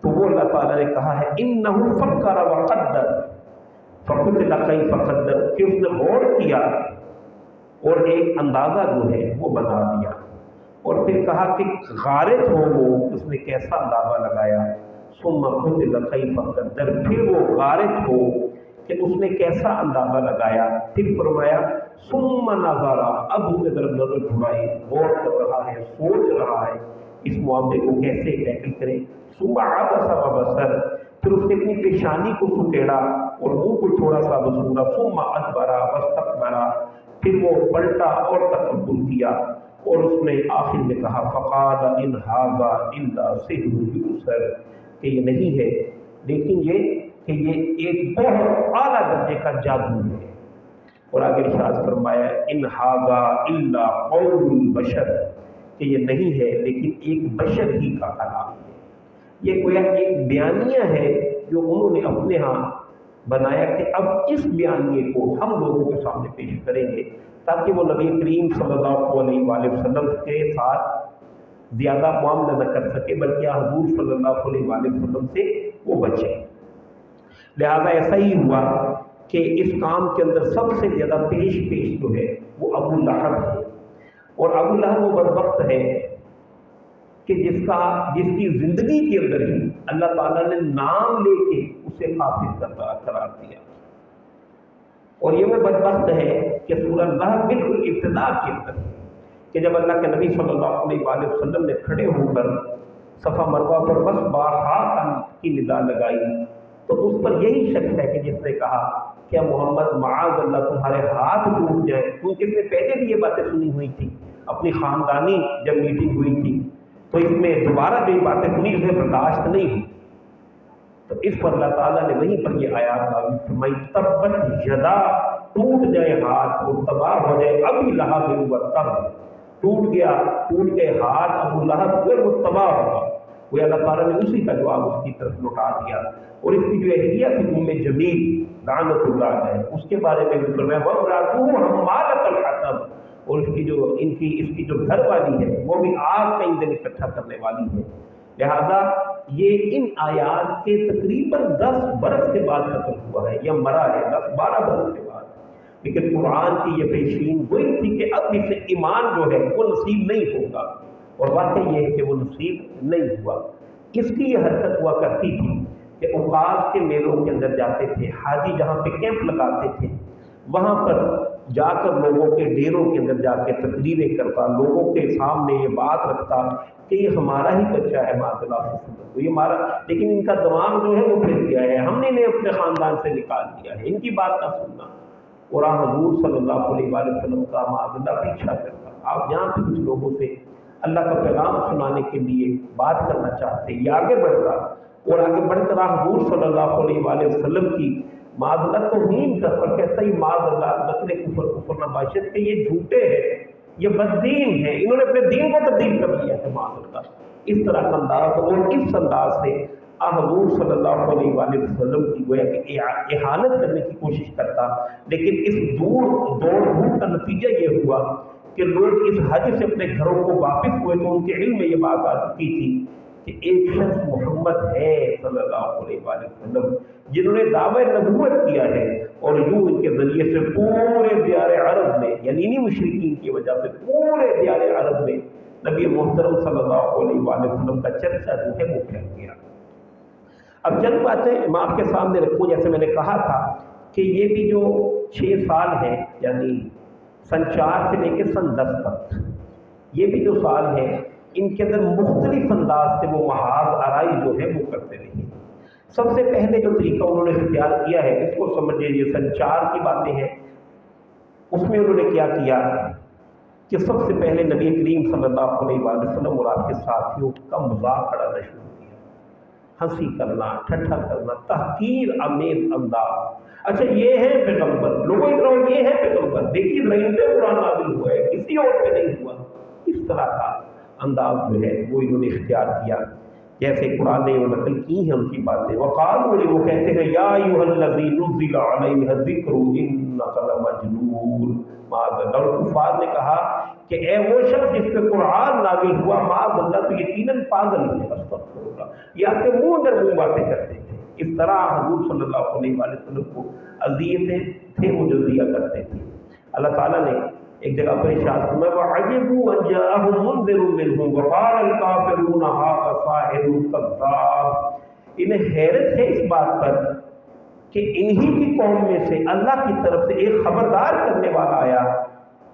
تو وہ اللہ تعالیٰ نے کہا ہے انہ فکر وقدر فقتل کیف قدر، کہ اس نے غور کیا اور ایک اندازہ جو ہے وہ بنا دیا، اور پھر کہا کہ غارت ہو وہ، اس نے کیسا اندازہ لگایا، ثم قتل کیف قدر، پھر وہ غارت ہو کہ اس نے کیسا اندازہ لگایا، پھر فرمایا ثم نظر، اب اس نے طرف نظر گھمائی، غور کر رہا ہے، سوچ رہا ہے اس معاملے کو کیسے ٹیکل کرے، ثم عبس وبصر، پھر اس نے اپنی پیشانی کو سکیڑا اور منہ کو تھوڑا سا بسورا، ثم ادبر واستکبر، پھر وہ پلٹا اور تکبر کیا، اور اس نے آخر میں کہا فقال ان ھذا الا سحر یؤثر، کہ یہ نہیں ہے لیکن یہ کہ یہ ایک بہت اعلیٰ درجے کا جادو ہے، اور آگے ارشاد فرمایا ان ھذا الا قول البشر، کہ یہ نہیں ہے لیکن ایک بشر ہی کا کلام ہے، یہ گویا ایک بیانیہ ہے جو انہوں نے اپنے ہاں بنایا کہ اب اس بیانیے کو ہم لوگوں کے سامنے پیش کریں گے تاکہ وہ نبی کریم صلی اللہ علیہ وآلہ وسلم کے ساتھ زیادہ معاملہ نہ کر سکے، بلکہ حضور صلی اللہ علیہ وآلہ وسلم سے وہ بچے۔ لہذا ایسا ہی ہوا کہ اس کام کے اندر سب سے زیادہ پیش جو ہے وہ ابو لہب ہے، اور ابو لہب وہ بدبخت ہے کہ جس کی زندگی کے اندر ہی اللہ تعالیٰ نے نام لے کے اسے کافر قرار دیا، اور یہ وہ بدبخت ہے کہ سورہ لہب بالکل ابتدا کے اندر کہ جب اللہ کے نبی صلی اللہ علیہ وآلہ وسلم نے کھڑے ہو کر صفا مروہ پر بس بارہا کی ندا لگائی تو اس پر یہی شک ہے کہ جس نے کہا کہ محمد معاذ اللہ تمہارے ہاتھ ٹوٹ جائیں، کیونکہ اس نے پہلے بھی یہ باتیں سنی ہوئی تھی اپنی خاندانی جب میٹنگ ہوئی تھی تو اس میں دوبارہ جو یہ باتیں سنی اسے برداشت نہیں ہوئی، تو اس پر اللہ تعالیٰ نے وہیں پر یہ آیات نازل فرمائی تبت یدا، ٹوٹ جائے ہاتھ اور تباہ ہو جائے ابھی لہب و تب، ٹوٹ گئے ہاتھ ابو لہب پھر وہ تباہ ہوگا۔ وہ اللہ تعالیٰ نے اسی کا جواب اس کی طرف لوٹا دیا، اور اس کی جو اہلیہ تھی جمیل لعنت اللہ علیہ، اس کے بارے میں بھی فرمایا وَامْرَأَتُهُ حَمَّالَةَ الْحَطَبِ، اور اس کی جو گھر والی ہے وہ بھی آگ کا ایندھن اکٹھا کرنے والی ہے۔ لہذا یہ ان آیات کے تقریباً 10 برس کے بعد ختم ہوا ہے یا مرا ہے 10-12 برس کے بعد، لیکن قرآن کی یہ پیشین وہی تھی کہ اب اسے ایمان جو ہے وہ نصیب نہیں ہوگا، اور واقعی یہ ہے کہ وہ نصیب نہیں ہوا۔ اس کی یہ حرکت ہوا کرتی تھی کہ اوقاف کے میلوں کے اندر جاتے تھے، حاجی جہاں پہ کیمپ لگاتے تھے وہاں پر جا کر لوگوں کے ڈیروں کے اندر جا کے تقریریں کرتا، لوگوں کے سامنے یہ بات رکھتا کہ یہ ہمارا ہی بچہ ہے معاذ اللہ سے، یہ ہمارا، لیکن ان کا دماغ جو ہے وہ پھر گیا ہے، ہم نے انہیں اپنے خاندان سے نکال دیا ہے، ان کی بات نہ سننا۔ اور حضور صلی اللہ علیہ وآلہ وسلم کا معاذ اللہ پیچھا کرتا۔ آپ یہاں پہ کچھ لوگوں سے اللہ کا پیغام سنانے کے لیے بات کرنا چاہتے، یہ آگے بڑھتا اور آگے بڑھ کر حضور صلی اللہ علیہ وآلہ وسلم کی معاذ اللہ توہین کر پر کہتا ہے معاذ اللہ نقل کفر نباشت کہ یہ جھوٹے ہیں، یہ بددین ہیں، انہوں نے اپنے دین کو تبدیل کر لیا ہے معاذ اللہ۔ اس طرح کا انداز اور اس انداز سے حضور صلی اللہ علیہ وآلہ وسلم کی گویا کہ اہانت کرنے کی کوشش کرتا، لیکن اس دوڑ کا نتیجہ یہ ہوا کہ لوگ اس حج سے اپنے گھروں کو واپس ہوئے تو ان کے علم میں یہ بات آ چکی تھی کہ ایک شخص محمد ہے صلی اللہ علیہ وآلہ وسلم جنہوں نے دعوی نبوت کیا ہے، اور یوں ان کے ذریعے سے پورے دیار عرب میں، یعنی انہی مشرکین کی وجہ سے پورے دیار عرب میں نبی محترم صلی اللہ علیہ وآلہ وسلم کا چرچا جو ہے وہ پھیل گیا۔ اب چند باتیں میں آپ کے سامنے رکھوں، جیسے میں نے کہا تھا کہ یہ بھی جو 6 سال ہیں یعنی سن 4 سے لے کے سن 10 تک، یہ بھی جو سال ہیں ان کے اندر مختلف انداز سے وہ محاذ آرائی جو ہے وہ کرتے رہے۔ سب سے پہلے جو طریقہ انہوں نے اختیار کیا ہے اس کو سمجھے، یہ سن 4 کی باتیں ہیں، اس میں انہوں نے کیا کیا کہ سب سے پہلے نبی کریم صلی اللہ علیہ وآلہ وسلم اور آپ کے ساتھیوں کا مذاق اڑانا شروع کیا، ہنسی کرنا، ٹھٹھا کرنا، تحقیر آمیز انداز۔ اچھا یہ ہے پیغمبر، لوگوں کی طرح یہ ہے پیغمبر، دیکھیے ان پہ قرآن نازل ہوا ہے، کسی اور پہ نہیں ہوا۔ اس طرح کا انداز جو ہے وہ انہوں نے اختیار کیا، جیسے قرآن نے وہ نقل کی ہیں ان کی باتیں۔ وقالوا، وہ کہتے ہیں یا ایھا الذی نزل علیہ الذکر انک لمجنون، معاذ اللہ۔ اور کفار نے کہا کہ اے وہ شخص جس پہ قرآن نازل ہوا معاذ اللہ تو یقیناً پاگل ہے، استغفر اللہ، یہ آپ کے منہ اندر منہ باتیں کرتے تھے۔ اس طرح حضور صلی اللہ علیہ وآلہ وسلم کو اذیتیں تھے وہ جو دیا کرتے تھے۔ اللہ تعالیٰ نے ایک جگہ پر ارشاد فرمایا وَعَجِبُوا أَن جَاءَهُم مُنذِرٌ مِّنْهُمْ وَقَالَ الْكَافِرُونَ هَٰذَا سَاحِرٌ كَذَّابٌ۔ انہیں حیرت ہے اس بات پر کہ انہی کی قوم میں سے اللہ کی طرف سے ایک خبردار کرنے والا آیا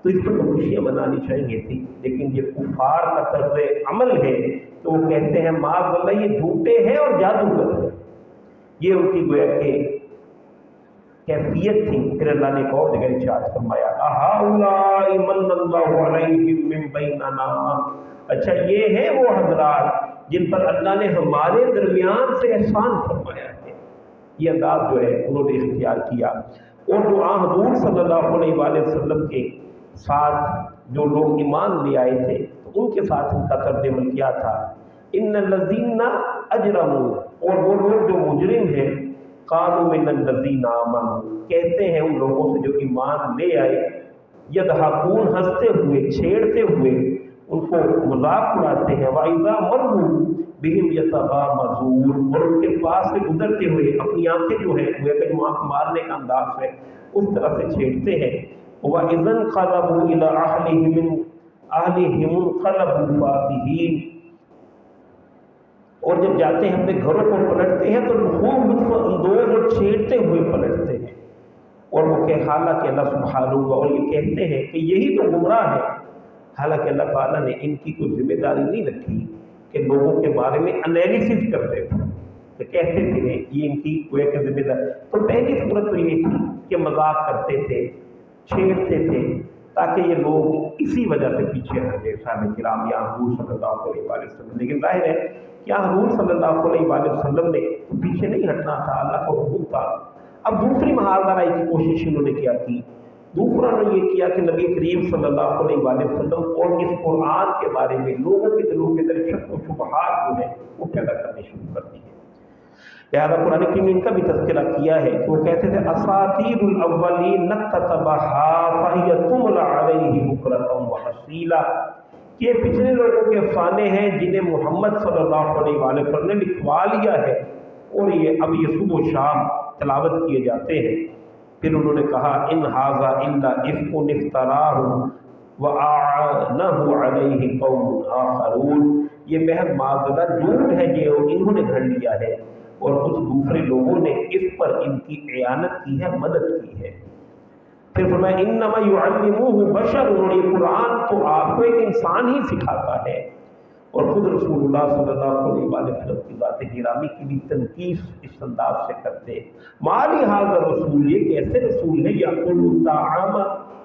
تو اس پر تو خوشیاں منانی چاہیے تھی، لیکن یہ کفار کا طرز عمل ہے تو وہ کہتے ہیں معاذ اللہ یہ جھوٹے ہیں اور جادوگر ہیں، یہ ان کی گویا کہ کیفیت تھی۔ پھر اللہ نے ایک اور جگہ ارشاد فرمایا اَهَٰؤُلَاءِ مَنَّ اللَّهُ عَلَيْهِم مِّن بَيْنِنَا، اچھا یہ ہیں وہ حضرات جن پر اللہ نے ہمارے درمیان سے احسان فرمایا ہے۔ یہ انداز جو ہے انہوں نے اختیار کیا۔ اور جو حضور صلی اللہ علیہ وآلہ وسلم کے ساتھ جو لوگ ایمان لے آئے تھے تو ان کے ساتھ ان کا طرز عمل کیا تھا، ان الذین اجرموا، اور وہ لوگ جو مجرم ہیں، قالوا من الذین آمنوا، کہتے ہیں ان لوگوں سے جو ایمان لے آئے، یضحکون، ہنستے ہوئے، چھیڑتے ہوئے، ان کو مذاق اڑاتے ہیں، وَإِذَا مَرُّوا بِهِمْ يَتَغَامَزُونَ، اور ان کے پاس سے گزرتے ہوئے اپنی آنکھیں جو ہے وہ کہ آنکھ مارنے کا انداز ہے اس طرح سے چھیڑتے ہیں۔ وَإِذَا انقلبوا إِلَىٰ أَهْلِهِمْ انقلبوا فَكِهِينَ، اور جب جاتے ہیں اپنے گھروں کو پلٹتے ہیں تو خوب لطف اندوز اور چھیڑتے ہوئے پلٹتے ہیں۔ اور وہ کہ حالانکہ اللہ سبحانہ اور یہ کہتے ہیں کہ یہی تو گمراہ ہے، حالانکہ اللہ تعالیٰ نے ان کی کوئی ذمہ داری نہیں رکھی کہ لوگوں کے بارے میں انالیسس کرتے تھے کہ کہتے تھے یہ ان کی کوئی کہ ذمہ داری۔ تو پہلی صورت تو یہ تھی کہ مذاق کرتے تھے، چھیڑتے تھے، تاکہ یہ لوگ اسی وجہ سے پیچھے ہٹ گئے صحابہ کرام یا حضور صلی اللہ علیہ وآلہ وسلم۔ لیکن ظاہر ہے کہ حضور صلی اللہ علیہ وآلہ وسلم نے پیچھے نہیں ہٹنا تھا، اللہ کا حکم تھا۔ اب دوسری محاذرائی کی کوشش انہوں نے کیا کی، دوسرا انہوں نے یہ کیا کہ نبی کریم صلی اللہ علیہ وآلہ وسلم اور اس قرآن کے بارے میں لوگوں کے دلوں کے اندر شک و شبہات جو ہے وہ پیدا کرنے شروع کر دیے۔ لہٰذا قرآن کریم نے ان کا بھی تذکرہ کیا ہے کہ وہ کہتے تھے اساطیر الاولین نکتبھا فہی تملی علیہ بکرۃ واصیلا، یہ پچھلے لوگوں کے افسانے ہیں جنہیں محمد صلی اللہ علیہ وآلہ وسلم نے لکھوا لیا ہے اور یہ اب یہ صبح و شام تلاوت کیے جاتے ہیں۔ پھر انہوں نے کہا ان ھذا الا افک افتراہ واعنہ علیہ قوم آخرون، یہ محض معذرہ جھوٹ ہے جو انہوں نے گھڑ لیا ہے اور کچھ دوسرے لوگوں نے اس پر ان کی اعانت کی ہے، مدد کی ہے۔ پھر فرمایا انما یعلمہ بشر، انہوں نے قرآن تو آپ کو ایک انسان ہی سکھاتا ہے، اور خود رسول اللہ صلی اللہ علیہ وآلہ وسلم کی ذات گرامی کی بھی تنقیص اس انداز سے کرتے ہیں۔ مالی حاضر رسول، یہ کیسے رسول ہے یاکل الطعام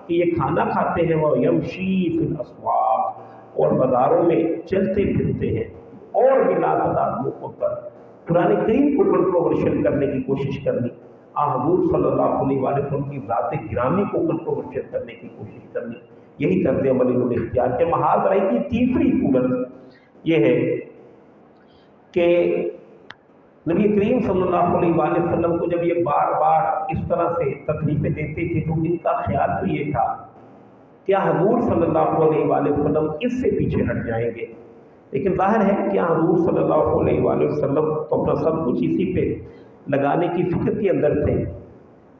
کہ یہ کھانا کھاتے ہیں، وہ یمشی فی الاسواق اور بازاروں میں چلتے پھرتے ہیں، اور بھی لا تعداد موقعوں پر قرآن کریم کو کنٹروورشل کرنے کی کوشش کرنی، حضور صلی اللہ علیہ وآلہ وسلم کی ذات گرامی کو کنٹروورشل کرنے کی کوشش کرنی، یہی طرز عمل انہوں نے اختیار کیا۔ محاذرائی کی تیسری صورت یہ ہے کہ نبی کریم صلی اللہ علیہ وآلہ وسلم کو جب یہ بار بار اس طرح سے تکلیفیں دیتے تھے تو ان کا خیال تو یہ تھا کہ حضور صلی اللہ علیہ وآلہ وسلم اس سے پیچھے ہٹ جائیں گے، لیکن ظاہر ہے کہ حضور صلی اللہ علیہ وآلہ وسلم تو اپنا سب کچھ اسی پہ لگانے کی فکر کے اندر تھے۔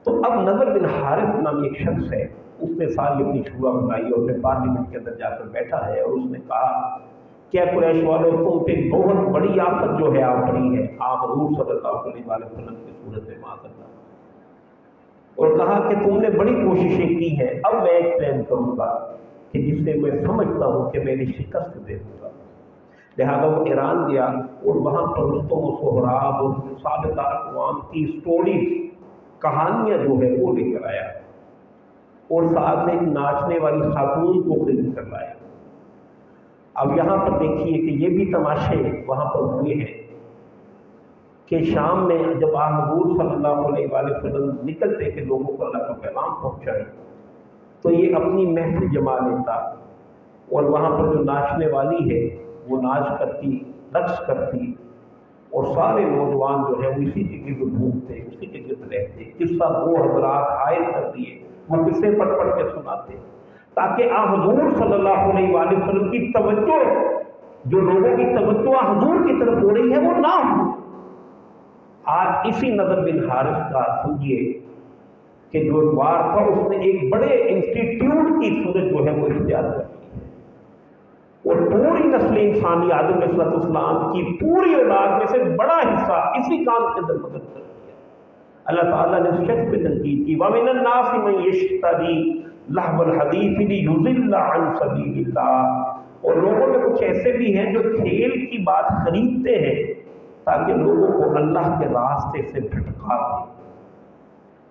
تو اب نضر بن حارث نامی ایک شخص ہے، اس نے ساری اپنی شورا بنائی اور پھر پارلیمنٹ کے اندر جا کر بیٹھا ہے اور اس نے کہا کیا قریش والوں تم پہ بہت بڑی آفت جو ہے آ پڑی ہے، آپ حضور صلی اللہ علیہ وآلہ وسلم کی صورت میں معذرت، اور کہا کہ تم نے بڑی کوششیں کی ہیں، اب میں ایک پلان کروں گا کہ جس سے میں سمجھتا ہوں کہ میری شکست دے دوں گا۔ لہذا وہ ایران گیا اور وہاں پر رستم و سہراب اور سابقہ اقوام کی سٹوریز، کہانیاں جو ہے وہ لے کر آیا، اور ساتھ میں ایک ناچنے والی خاتون کو خرید کر لایا۔ اب یہاں پر دیکھیے کہ یہ بھی تماشے وہاں پر ہوئے ہیں کہ شام میں جب حضور صلی اللہ علیہ وآلہ وسلم نکلتے کہ لوگوں کو اللہ کا پیغام پہنچائے تو یہ اپنی محفل جما لیتا، اور وہاں پر جو ناچنے والی ہے وہ ناچ کرتی، رقص کرتی، اور سارے نوجوان جو ہے وہ اسی کے گرد گھومتے، اسی کے گرد رہتے، قصہ وہ حضرات حائل کر دیے، وہ قصے پڑھ پڑھ کے سناتے تاکہ حضور صلی اللہ علیہ وآلہ وسلم کی توجہ، جو لوگوں کی توجہ حضور کی طرف ہو رہی ہے وہ نہ ہو۔ آج اسی نضر بن حارث کا سمجھیے کہ جو وار تھا اس نے ایک بڑے انسٹیٹیوٹ کی صورت جو ہے وہ اختیار کر لی ہے، اور پوری نسل انسانی آدم علیہ السلام کی پوری اولاد میں سے بڑا حصہ اسی کام کے اندر مدد کر دیا۔ اللہ تعالیٰ نے اس شخص پہ تنقید کی، وَمِنَ النَّاسِ مَن يَشْتَرِي لَهْوَ الْحَدِيثِ لِيُضِلَّ عَن سَبِيلِ اللَّهِ، اور لوگوں میں کچھ ایسے بھی ہیں جو کھیل کی بات خریدتے ہیں تاکہ لوگوں کو اللہ کے راستے سے بھٹکا دیں۔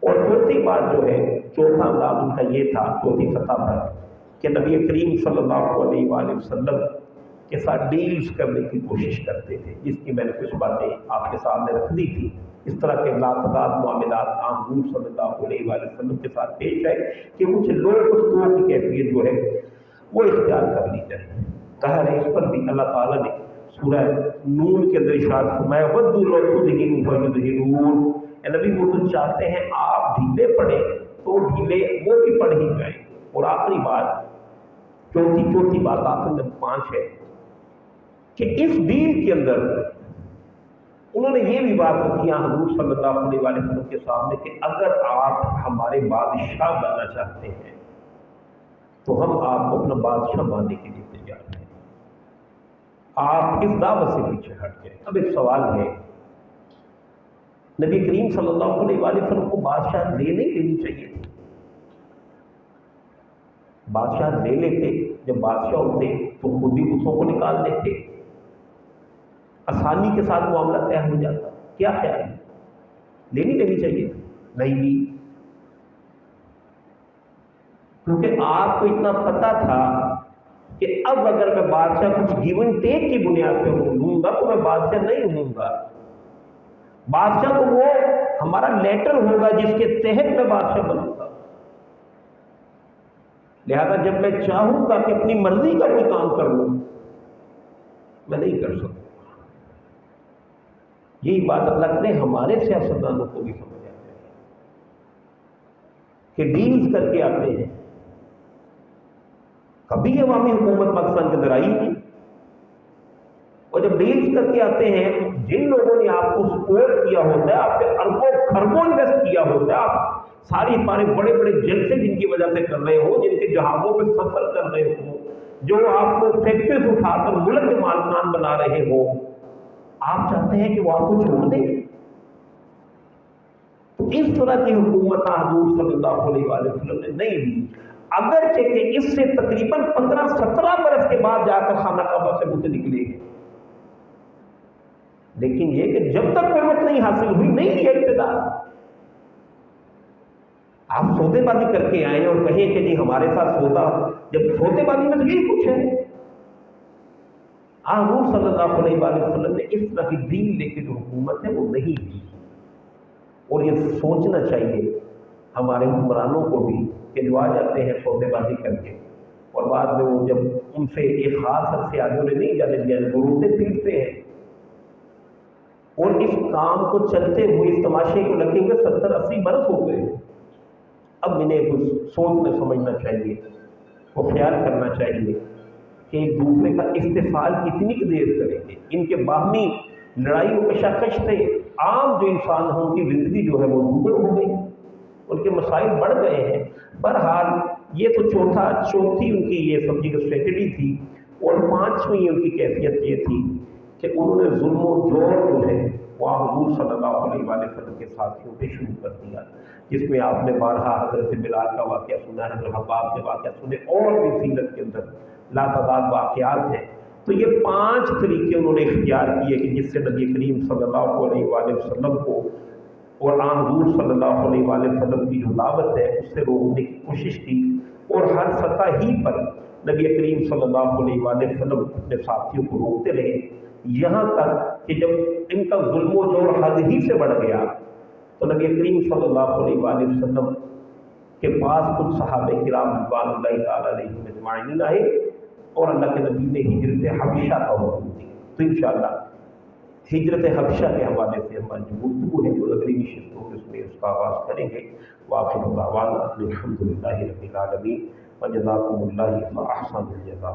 اور چوتھی بات جو ہے، چوتھا انداز ان کا یہ تھا چوتھی سطح پر کہ نبی کریم صلی اللہ علیہ وآلہ وسلم کے ساتھ ڈیلز کرنے کی کوشش کرتے تھے، جس کی میں نے کچھ باتیں آپ کے سامنے رکھ دی تھی۔ اس طرح کے لاتعداد معاملات حضور صلی اللہ علیہ وآلہ وسلم کے ساتھ پیش آئے کہ کچھ لوگ کچھ دور کی کیفیت جو ہے وہ اختیار کر لی جائے۔ کہا ہے اس پر بھی اللہ تعالیٰ نے سورہ نون کے اندر ارشاد فرمایا وَدُّوا لَوْ تُدْهِنُوا فَيُدْهِنُونَ، اے نبی وہ تو چاہتے ہیں آپ ڈھیلے پڑے تو ڈھیلے وہ بھی پڑھ ہی جائیں۔ اور آخری بات، چوتھی بات آخر میں 5 ہے کہ اس دین کے اندر انہوں نے یہ بھی بات رکھی حضور صلی اللہ علیہ وآلہ وسلم کے سامنے کہ اگر آپ ہمارے بادشاہ بننا چاہتے ہیں تو ہم آپ کو اپنا بادشاہ ماننے کے لیے تیار ہیں، آپ اس دعوت سے پیچھے ہٹ گئے۔ اب ایک سوال ہے، نبی کریم صلی اللہ علیہ وآلہ وسلم کو بادشاہ لے نہیں لینی چاہیے تھی؟ بادشاہ لے لیتے، جب بادشاہ ہوتے تو خود ہی بتوں کو نکال دیتے، آسانی کے ساتھ معاملہ طے ہو جاتا۔ کیا خیال ہے؟ لینی چاہیے؟ نہیں لی، کیونکہ آپ کو اتنا پتا تھا کہ اب اگر میں بادشاہ کچھ گیو اینڈ ٹیک کی بنیاد پہ لوں گا تو میں بادشاہ نہیں ہوں گا، بادشاہ تو وہ ہمارا لیٹر ہوگا جس کے تحت میں بادشاہ بنوں گا۔ لہذا جب میں چاہوں گا کہ اپنی مرضی کا کوئی کام کر لوں، میں نہیں کر سکتا۔ یہی بات اللہ نے ہمارے سیاستدانوں کو بھی سمجھا ہے کہ ڈیلز کر کے آتے ہیں، کبھی عوامی حکومت پاکستان کے اندر آئی نہیں، اور جب ڈیلز کر کے آتے ہیں جن لوگوں نے آپ کو سپورٹ کیا ہوتا ہے، آپ پہ اربوں خربوں انویسٹ کیا ہوتا ہے، آپ ساری بڑے بڑے جلسے جن کی وجہ سے کر رہے ہو، جن کے جہازوں پہ سفر کر رہے ہو، جو آپ کو فیکٹریز اٹھا کر ملک کے مالکان بنا رہے ہو، آپ چاہتے ہیں کہ وہ آپ کو چھوڑ دیں؟ تو اس طرح کی حکومت حضور صلی اللہ علیہ وآلہ وسلم نے نہیں دی، اگرچہ کہ اس سے تقریباً 15-17 برس کے بعد جا کر خانہ کعبہ سے بت نکلے گے، لیکن یہ کہ جب تک قوت نہیں حاصل ہوئی نہیں لیا اقتدار۔ آپ سودے بازی کر کے آئیں اور کہیں کہ جی ہمارے ساتھ سودا، جب سودے بازی میں تو یہی کچھ ہے۔ حضور صلی اللہ علیہ وآلہ وسلم نے اس طرح کی دین لے کے جو حکومت ہے وہ نہیں دی، اور یہ سوچنا چاہیے ہمارے حکمرانوں کو بھی کہ جو آ جاتے ہیں سودے بازی کر کے، اور بعد میں وہ جب ان سے ایک خاص عرصے آگے انہیں نہیں جانے دیا، وہ روتے پیٹتے ہیں، اور اس کام کو چلتے ہوئے اس تماشے کو لگے ہوئے 70-80 برس ہو گئے۔ اب انہیں کچھ سوچنا سمجھنا چاہیے، وہ خیال کرنا چاہیے کہ ایک دوسرے کا استحصال کتنی دیر کریں گے۔ ان کے باہمی لڑائی و کشاکش سے عام جو انسان ہیں ان کی زندگی جو ہے وہ دوبر ہو گئی، ان کے مسائل بڑھ گئے ہیں۔ بہرحال یہ تو چوتھی ان کی یہ سمجھی کہ اسٹریٹجی تھی، اور 5ویں ان کی کیفیت یہ تھی کہ انہوں نے ظلم و جور جو ہے وہ حضور صلی اللہ علیہ وآلہ وسلم کے ساتھیوں پہ شروع کر دیا، جس میں آپ نے بارہا حضرت بلال کا واقعہ سنا ہے، حضرت حباب کے واقعہ سنے، اور بھی سیرت کے اندر لاتعداد واقعات ہیں۔ تو یہ 5 طریقے انہوں نے اختیار کیے کہ جس سے نبی کریم صلی اللہ علیہ وآلہ وسلم کو اور حضور صلی اللہ علیہ وآلہ وسلم کی جو دعوت ہے اس سے روکنے کی کوشش کی، اور ہر سطح ہی پر نبی کریم صلی اللہ علیہ وآلہ وسلم اپنے ساتھیوں کو روکتے رہے، یہاں تک کہ جب ان کا ظلم و جور حد ہی سے بڑھ گیا تو نبی کریم صلی اللہ علیہ وآلہ وسلم کے پاس کچھ صحابہ کرام رضوان اللہ تعالیٰ علیہم اجمعین آئے، اور اللہ کے نبی نے ہجرت حبشہ کا حکم دیا۔ تو انشاءاللہ ہجرت حبشہ کے حوالے سے ہماری جو گفتگو ہے وہ اگلی نشستوں میں اس کا آغاز کریں گے۔ وآخر دعوانا الحمد للہ رب العالمین، وجزاکم اللہ فاحسن الجزاء۔